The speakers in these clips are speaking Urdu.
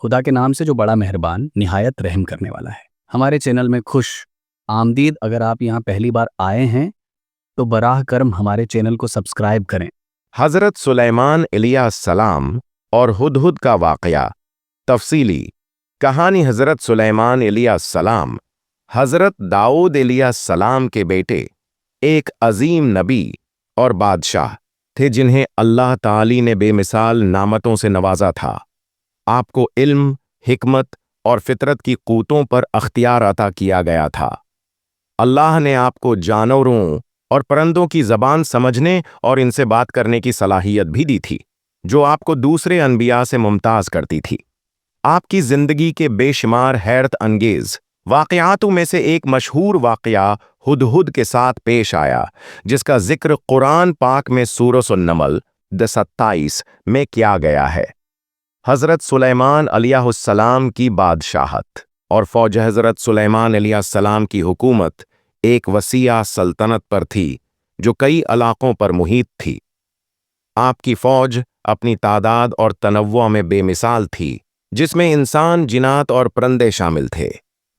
خدا کے نام سے جو بڑا مہربان نہایت رحم کرنے والا ہے۔ ہمارے چینل میں خوش آمدید۔ اگر آپ یہاں پہلی بار آئے ہیں تو براہ کرم ہمارے چینل کو سبسکرائب کریں۔ حضرت سلیمان علیہ السلام اور ہدہد کا واقعہ تفصیلی کہانی۔ حضرت سلیمان علیہ السلام حضرت داؤد علیہ السلام کے بیٹے، ایک عظیم نبی اور بادشاہ تھے جنہیں اللہ تعالی نے بے مثال نعمتوں سے نوازا تھا۔ آپ کو علم، حکمت اور فطرت کی قوتوں پر اختیار عطا کیا گیا تھا۔ اللہ نے آپ کو جانوروں اور پرندوں کی زبان سمجھنے اور ان سے بات کرنے کی صلاحیت بھی دی تھی، جو آپ کو دوسرے انبیاء سے ممتاز کرتی تھی۔ آپ کی زندگی کے بے شمار حیرت انگیز واقعاتوں میں سے ایک مشہور واقعہ ہدہد کے ساتھ پیش آیا، جس کا ذکر قرآن پاک میں سورۃ النمل 27 میں کیا گیا ہے۔ حضرت سلیمان علیہ السلام کی بادشاہت اور فوج۔ حضرت سلیمان علیہ السلام کی حکومت ایک وسیع سلطنت پر تھی جو کئی علاقوں پر محیط تھی۔ آپ کی فوج اپنی تعداد اور تنوع میں بے مثال تھی، جس میں انسان، جنات اور پرندے شامل تھے۔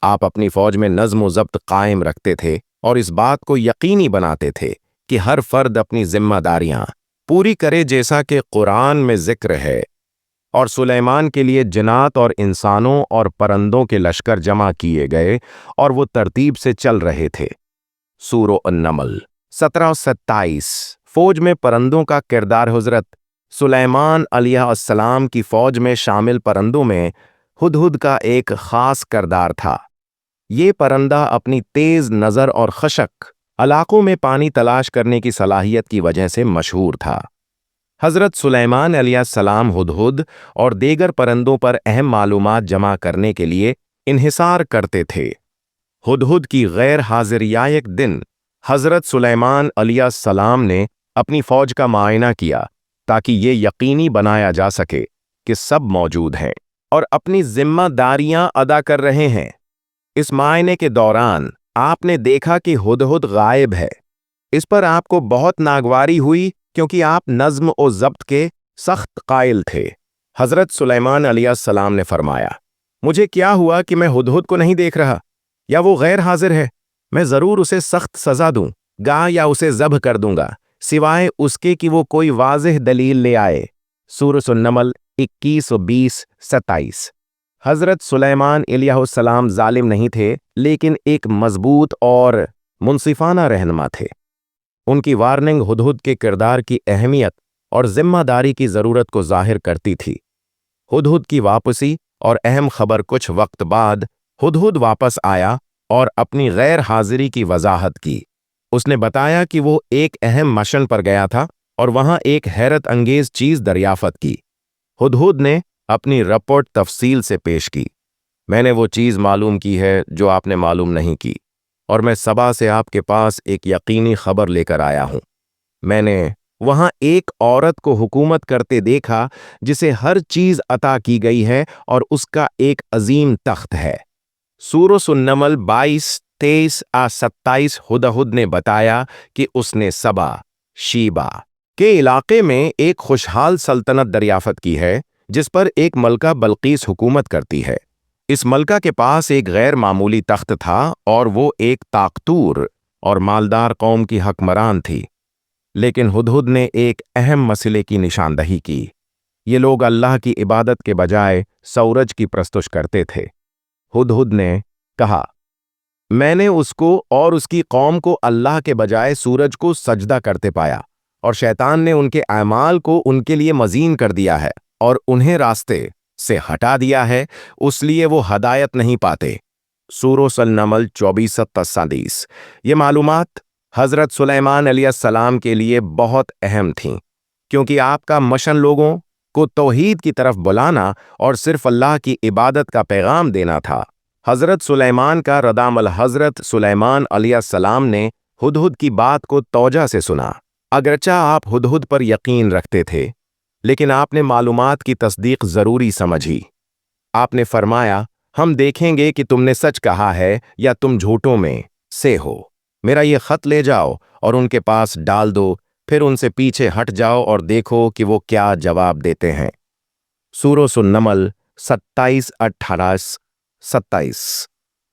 آپ اپنی فوج میں نظم و ضبط قائم رکھتے تھے اور اس بات کو یقینی بناتے تھے کہ ہر فرد اپنی ذمہ داریاں پوری کرے، جیسا کہ قرآن میں ذکر ہے۔ اور سلیمان کے لیے جنات اور انسانوں اور پرندوں کے لشکر جمع کیے گئے اور وہ ترتیب سے چل رہے تھے۔ سورۃ النمل 17-27۔ فوج میں پرندوں کا کردار۔ حضرت سلیمان علیہ السلام کی فوج میں شامل پرندوں میں ہدہد کا ایک خاص کردار تھا۔ یہ پرندہ اپنی تیز نظر اور خشک علاقوں میں پانی تلاش کرنے کی صلاحیت کی وجہ سے مشہور تھا۔ حضرت سلیمان علیہ السلام ہدہد اور دیگر پرندوں پر اہم معلومات جمع کرنے کے لیے انحصار کرتے تھے۔ ہدہد کی غیر حاضری ایک دن حضرت سلیمان علیہ السلام نے اپنی فوج کا معائنہ کیا تاکہ یہ یقینی بنایا جا سکے کہ سب موجود ہیں اور اپنی ذمہ داریاں ادا کر رہے ہیں۔ اس معائنے کے دوران آپ نے دیکھا کہ ہدہد غائب ہے۔ اس پر آپ کو بہت ناگواری ہوئی کیونکہ آپ نظم و ضبط کے سخت قائل تھے۔ حضرت سلیمان علیہ السلام نے فرمایا، مجھے کیا ہوا کہ میں ہدہد کو نہیں دیکھ رہا، یا وہ غیر حاضر ہے؟ میں ضرور اسے سخت سزا دوں گا یا اسے ذبح کر دوں گا، سوائے اس کے کہ وہ کوئی واضح دلیل لے آئے۔ سورۃ النمل 21-20-27۔ حضرت سلیمان علیہ السلام ظالم نہیں تھے، لیکن ایک مضبوط اور منصفانہ رہنما تھے۔ ان کی وارننگ ہدہد کے کردار کی اہمیت اور ذمہ داری کی ضرورت کو ظاہر کرتی تھی۔ ہدہد کی واپسی اور اہم خبر۔ کچھ وقت بعد ہدہد واپس آیا اور اپنی غیر حاضری کی وضاحت کی۔ اس نے بتایا کہ وہ ایک اہم مشن پر گیا تھا اور وہاں ایک حیرت انگیز چیز دریافت کی۔ ہدہد نے اپنی رپورٹ تفصیل سے پیش کی۔ میں نے وہ چیز معلوم کی ہے جو آپ نے معلوم نہیں کی، اور میں سبا سے آپ کے پاس ایک یقینی خبر لے کر آیا ہوں۔ میں نے وہاں ایک عورت کو حکومت کرتے دیکھا جسے ہر چیز عطا کی گئی ہے اور اس کا ایک عظیم تخت ہے۔ سورۃ النمل 22-23-27۔ ہدہد نے بتایا کہ اس نے سبا، شیبا کے علاقے میں ایک خوشحال سلطنت دریافت کی ہے جس پر ایک ملکہ بلقیس حکومت کرتی ہے۔ اس ملکہ کے پاس ایک غیر معمولی تخت تھا اور وہ ایک طاقتور اور مالدار قوم کی حکمران تھی۔ لیکن ہدہد نے ایک اہم مسئلے کی نشاندہی کی۔ یہ لوگ اللہ کی عبادت کے بجائے سورج کی پرستش کرتے تھے۔ ہدہد نے کہا، میں نے اس کو اور اس کی قوم کو اللہ کے بجائے سورج کو سجدہ کرتے پایا، اور شیطان نے ان کے اعمال کو ان کے لیے مزین کر دیا ہے اور انہیں راستے سے ہٹا دیا ہے، اس لیے وہ ہدایت نہیں پاتے۔ سورۃ النمل 24-27۔ یہ معلومات حضرت سلیمان علیہ السلام کے لیے بہت اہم تھیں، کیونکہ آپ کا مشن لوگوں کو توحید کی طرف بلانا اور صرف اللہ کی عبادت کا پیغام دینا تھا۔ حضرت سلیمان کا ردعمل۔ حضرت سلیمان علیہ السلام نے ہدہد کی بات کو توجہ سے سنا۔ اگرچہ آپ ہدہد پر یقین رکھتے تھے، لیکن آپ نے معلومات کی تصدیق ضروری سمجھی۔ آپ نے فرمایا، ہم دیکھیں گے کہ تم نے سچ کہا ہے یا تم جھوٹوں میں سے ہو۔ میرا یہ خط لے جاؤ اور ان کے پاس ڈال دو، پھر ان سے پیچھے ہٹ جاؤ اور دیکھو کہ وہ کیا جواب دیتے ہیں۔ سورۃ النمل 27-28-27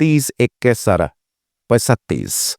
30-21-37।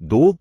2.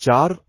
4.